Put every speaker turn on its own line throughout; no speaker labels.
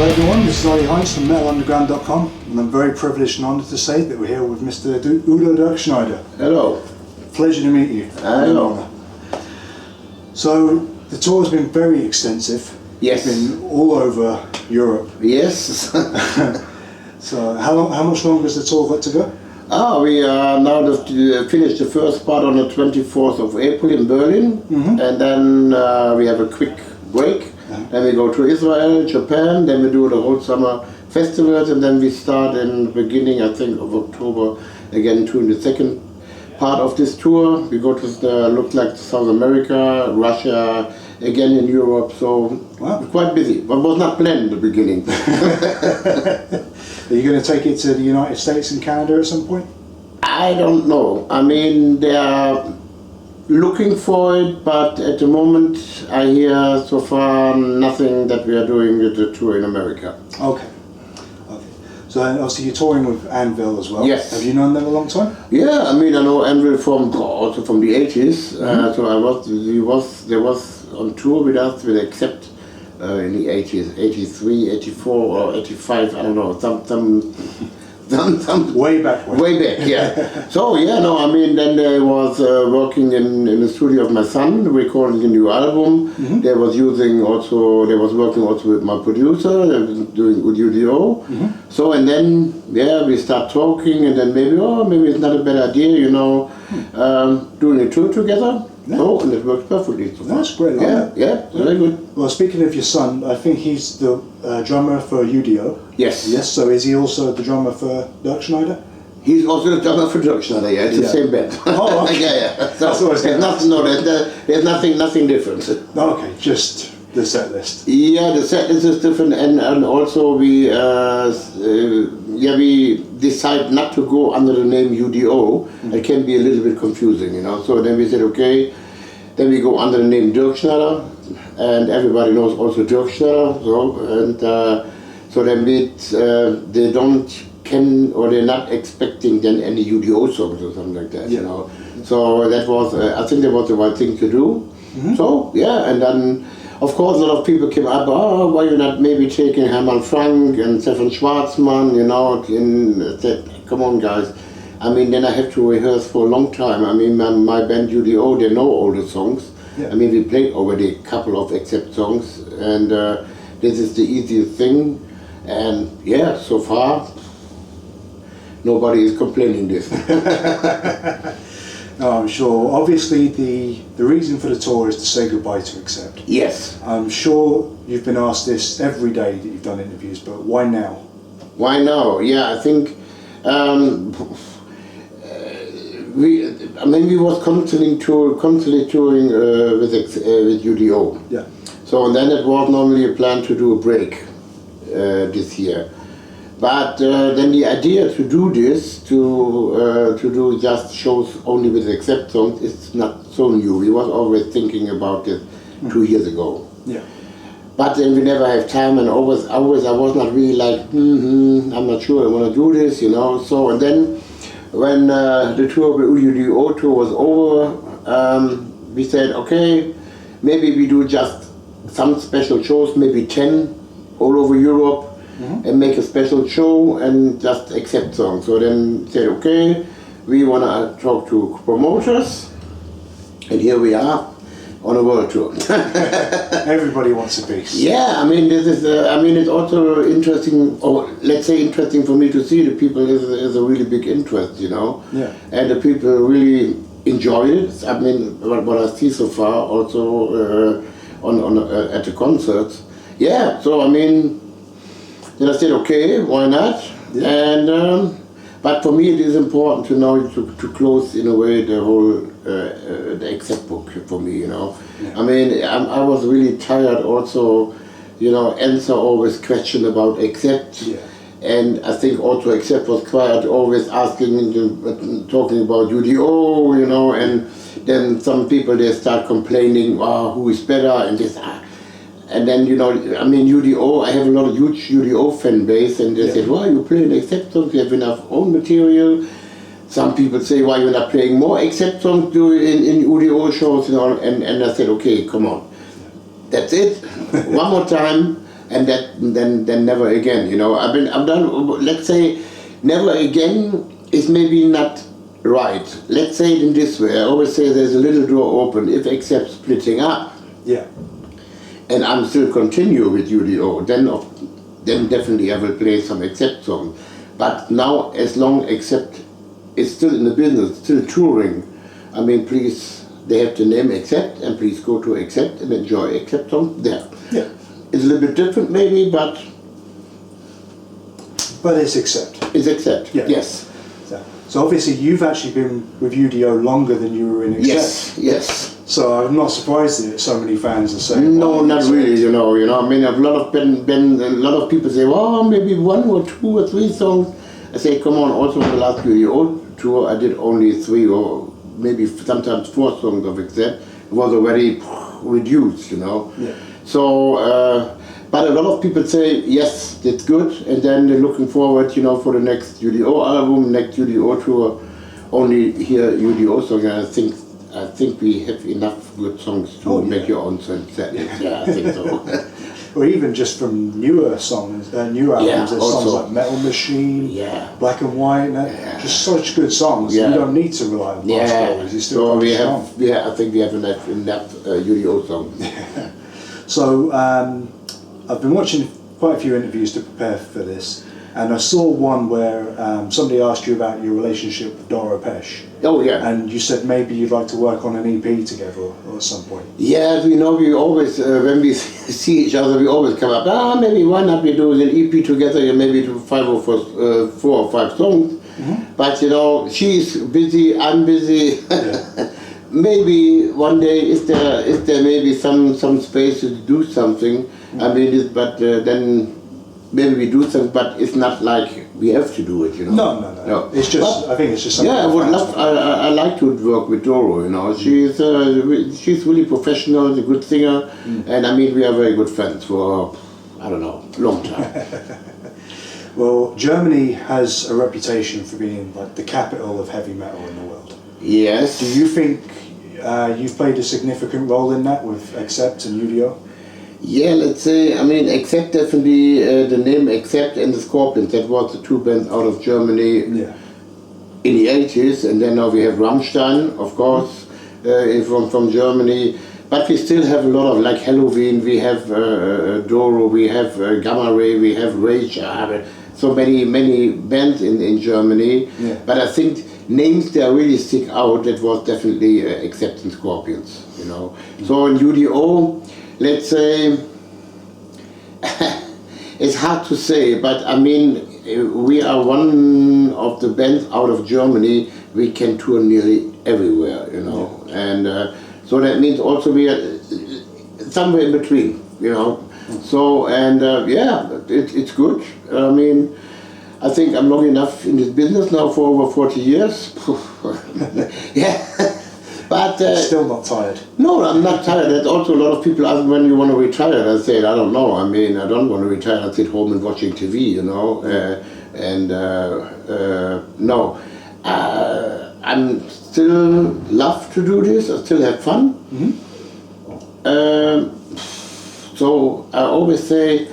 Hello everyone, this is Ollie Hines from metalunderground.com, and I'm very privileged and honoured to say that we're here with Mr. Udo Dirkschneider.
Hello.
Pleasure to meet you.
Hello.
So, the tour has been very extensive.
Yes.
It's been all over Europe.
Yes.
So, how much longer has the tour got to go?
We are now finished the first part on the 24th of April in Berlin, and then we have a quick break. Then we go to Israel, Japan, then we do the whole summer festivals, and then we start in the beginning, I think, of October again to the second part of this tour. We go to looks like South America, Russia, again in Europe, so we're quite busy, but was not planned in the beginning.
Are you going to take it to the United States and Canada at some point?
I don't know. I mean, they are looking for it, but at the moment I hear so far nothing that we are doing with the tour in America.
Okay. So obviously you're touring with Anvil as well.
Yes.
Have you known them a long time?
Yeah, I mean I know Anvil also from the 80s. So they was on tour with us with Accept in the 80s, 83, 84 or 85. I don't know, some
way back.
Way back, yeah. So yeah, no, I mean then they was working in the studio of my son, recording a new album. They was working also with my producer, doing U.D.O. So and then we start talking, and then maybe it's not a bad idea, doing a tour together. Yeah. So and it works perfectly. So
that's great.
Yeah, very good.
Well, speaking of your son, I think he's the drummer for U.D.O.
Yes.
Yes. So is he also the drummer for Dirkschneider?
He's also the drummer for Dirkschneider. Yeah, it's the same band.
Oh, okay.
yeah. So there's nothing different.
Okay, just the set list.
Yeah, the set list is different, and also we decide not to go under the name U.D.O. It can be a little bit confusing, So then we said, okay, then we go under the name Dirkschneider, and everybody knows also Dirkschneider. So then they're not expecting then any U.D.O. songs or something like that, So that was, I think that was the right thing to do. So and then. Of course, a lot of people came up, why you not maybe taking Hermann Frank and Stefan Schwarzman, and said, come on guys. I mean, then I have to rehearse for a long time. I mean, my band U.D.O, they know all the songs. Yeah. I mean, we played already a couple of Accept songs, and this is the easiest thing. And yeah, so far, nobody is complaining this.
No, I'm sure. Obviously, the reason for the tour is to say goodbye to Accept.
Yes.
I'm sure you've been asked this every day that you've done interviews, but why now? Why now?
Yeah, I think we was constantly touring with U.D.O.
Yeah.
So and then it was normally a plan to do a break this year. But then the idea to do this, to do just shows only with Accept songs, is not so new. We was always thinking about it 2 years ago.
Yeah.
But then we never have time, and always I was not really like, I'm not sure I want to do this, So and then when the tour with U.D.O. tour was over, we said, okay, maybe we do just some special shows, maybe 10 all over Europe. And make a special show and just Accept songs. So then said, okay, we want to talk to promoters, and here we are on a world tour.
Everybody wants a piece.
Yeah, I mean this is. It's also interesting, or let's say interesting for me to see. The people is a really big interest,
Yeah.
And the people really enjoy it. I mean, what I see so far, also at the concerts. Yeah. So I mean. Then I said, okay, why not? Yeah. And but for me, it is important to know to close in a way the whole the Accept book for me. Yeah. I mean, I was really tired. Also, answer always question about Accept. Yeah. And I think also Accept was quite always asking, talking about U.D.O. And then some people they start complaining, who is better and this. And then, U.D.O, I have a lot of huge U.D.O fan base, and they said, well, you play an Accept songs, you have enough own material. Some people say, why you're not playing more Accept songs in U.D.O shows, and I said, okay, come on. That's it. One more time, and then never again. You know, I've done. Let's say, never again is maybe not right. Let's say it in this way. I always say there's a little door open if except splitting up.
Yeah.
And I'm still continue with U.D.O. Then definitely I will play some Accept songs. But now, as long Accept is still in the business, still touring, I mean, please, they have the name Accept, and please go to Accept and enjoy Accept songs there.
Yeah.
It's a little bit different maybe, but
it's Accept.
it's Accept,
Yeah.
yes.
So obviously you've actually been with U.D.O. longer than you were in Accept.
Yes, yes.
So I'm not surprised that so many fans are saying.
No,
well,
not
Accept.
really. You know. I mean, a lot of people say, well, maybe 1 or 2 or 3 songs. I say, come on. Also, in the last U.D.O. tour, I did only 3 or maybe sometimes 4 songs of Accept. It was already reduced, you know.
Yeah.
So, but a lot of people say, yes, that's good, and then they're looking forward, you know, for the next U.D.O. album, next U.D.O. tour. Only hear U.D.O. songs, and I think we have enough good songs to make your own set. Yeah, I think so.
Or even just from newer songs, newer albums, there's songs
also.
like Metal Machine, Black and White, just such good songs.
Yeah.
You don't need to rely on past stories. You still
so
got
we
the
have,
song.
I think we have enough U.D.O. songs.
So I've been watching quite a few interviews to prepare for this, and I saw one where somebody asked you about your relationship with Doro Pesh.
Oh yeah.
And you said maybe you'd like to work on an EP together or at some point.
Yeah, we know we always, when we see each other, we always come up, maybe why not we do an EP together, and maybe do 4 or 5 songs. Mm-hmm. But you know, she's busy, I'm busy.
Yeah.
Maybe one day is there maybe some space to do something. Mm-hmm. I mean, but then maybe we do something, but it's not like we have to do it, you know.
No. It's just, I think it's just something.
Yeah, I like to work with Doro, you know. She's really professional, a good singer, and I mean, we are very good friends for, I don't know, long time.
Well, Germany has a reputation for being like the capital of heavy metal in the world.
Yes.
Do you think you've played a significant role in that with Accept and U.D.O.?
Yeah, let's say, I mean, Accept definitely, the name Accept and the Scorpions, that was the 2 bands out of Germany in the 80s, and then now we have Rammstein, of course, from Germany, but we still have a lot of, like Halloween, we have Doro, we have Gamma Ray, we have Rage, so many bands in Germany, but I think names that really stick out, that was definitely Accept and Scorpions, you know. So in U.D.O., let's say, it's hard to say, but I mean, we are one of the bands out of Germany, we can tour nearly everywhere, you know, and so that means also we are somewhere in between, you know. So, and it's good. I mean, I think I'm long enough in this business now for over 40 years. Yeah. But
still not tired?
No, I'm not tired. There's also a lot of people ask when you want to retire. I said, I don't know. I mean, I don't want to retire. I sit home and watching TV, you know. No, I'm still love to do this. I still have fun. Mm-hmm. So I always say,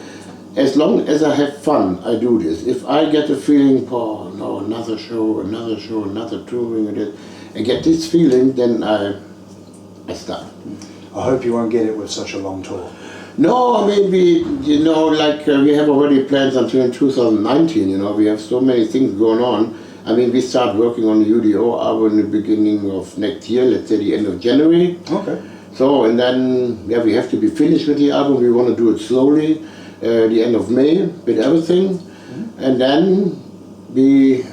as long as I have fun, I do this. If I get a feeling, oh no, another show, another touring, and get this feeling, then I stop.
I hope you won't get it with such a long tour.
No, I mean, we have already plans until 2019, you know, we have so many things going on. I mean, we start working on the U.D.O. album in the beginning of next year, let's say the end of January.
Okay.
So, and then, we have to be finished with the album, we want to do it slowly, the end of May, with everything. Mm-hmm. And then, we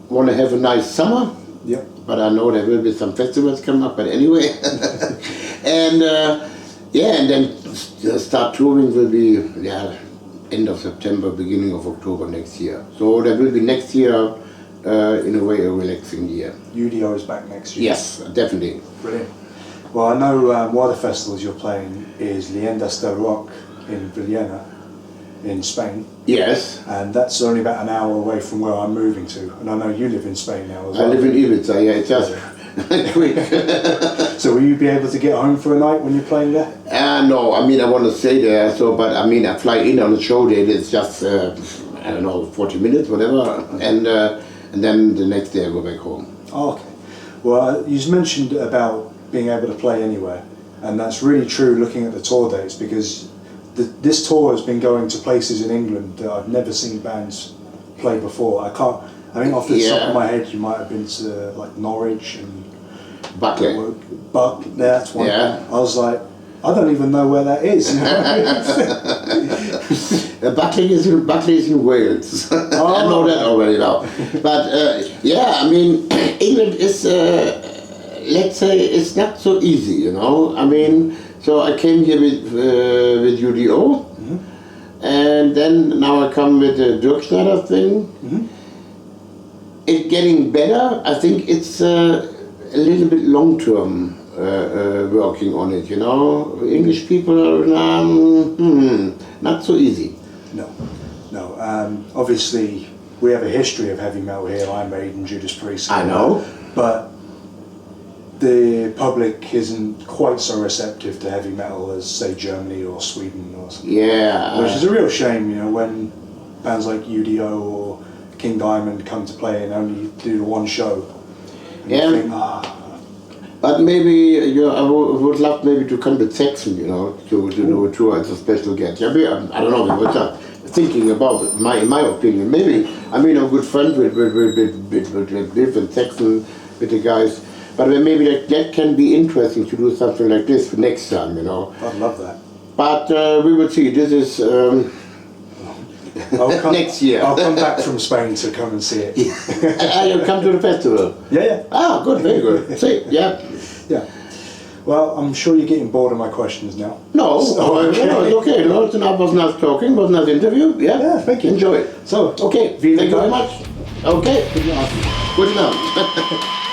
want to have a nice summer.
Yep.
But I know there will be some festivals coming up, but anyway. And and then start touring will be end of September, beginning of October next year. So that will be next year, in a way, a relaxing year.
U.D.O. is back next year?
Yes, definitely.
Brilliant. Well, I know one of the festivals you're playing is Leyendas del Rock in Villena, in Spain.
Yes.
And that's only about an hour away from where I'm moving to. And I know you live in Spain now as well.
I live in Ibiza, it's just quick.
So will you be able to get home for a night when you're playing there?
No, I mean I want to stay there. So, but I mean I fly in on the show date. It's just I don't know, 40 minutes, whatever, and then the next day I go back home.
Oh, okay. Well, you mentioned about being able to play anywhere, and that's really true looking at the tour dates, because this tour has been going to places in England that I've never seen bands play before. I think off the top of my head, you might have been to like Norwich and
Buckley.
That's one.
Yeah.
I was like, I don't even know where that is.
Buckley is in Wales. I know that already now. But yeah, I mean, England is, let's say, it's not so easy, you know. I mean, so I came here with U.D.O, and then now I come with the Dirkschneider thing. It's getting better. I think it's a little bit long-term working on it, you know. English people are not so easy.
No. Obviously, we have a history of heavy metal here. Iron Maiden, Judas Priest.
I know.
But the public isn't quite so receptive to heavy metal as, say, Germany or Sweden or something.
Yeah.
Which is a real shame, you know, when bands like U.D.O or King Diamond come to play and only do the one show. And you think,
But maybe I would love maybe to come with Saxon, you know, to do a tour as a special guest. Yeah, I don't know. We were just thinking about it, in my opinion. Maybe I mean I'm good friends with Biff and Saxon, with the guys. But maybe that can be interesting to do something like this for next time, you know.
I'd love that.
But we will see. This is next year.
I'll come back from Spain to come and see it.
You'll come to the festival.
Yeah.
Ah, good, very good. See, yeah.
Well, I'm sure you're getting bored of my questions now.
No, it's okay. No, it was nice talking. It was nice interview. Yeah,
thank you.
Enjoy it.
So,
okay, thank you very much. Okay, good enough.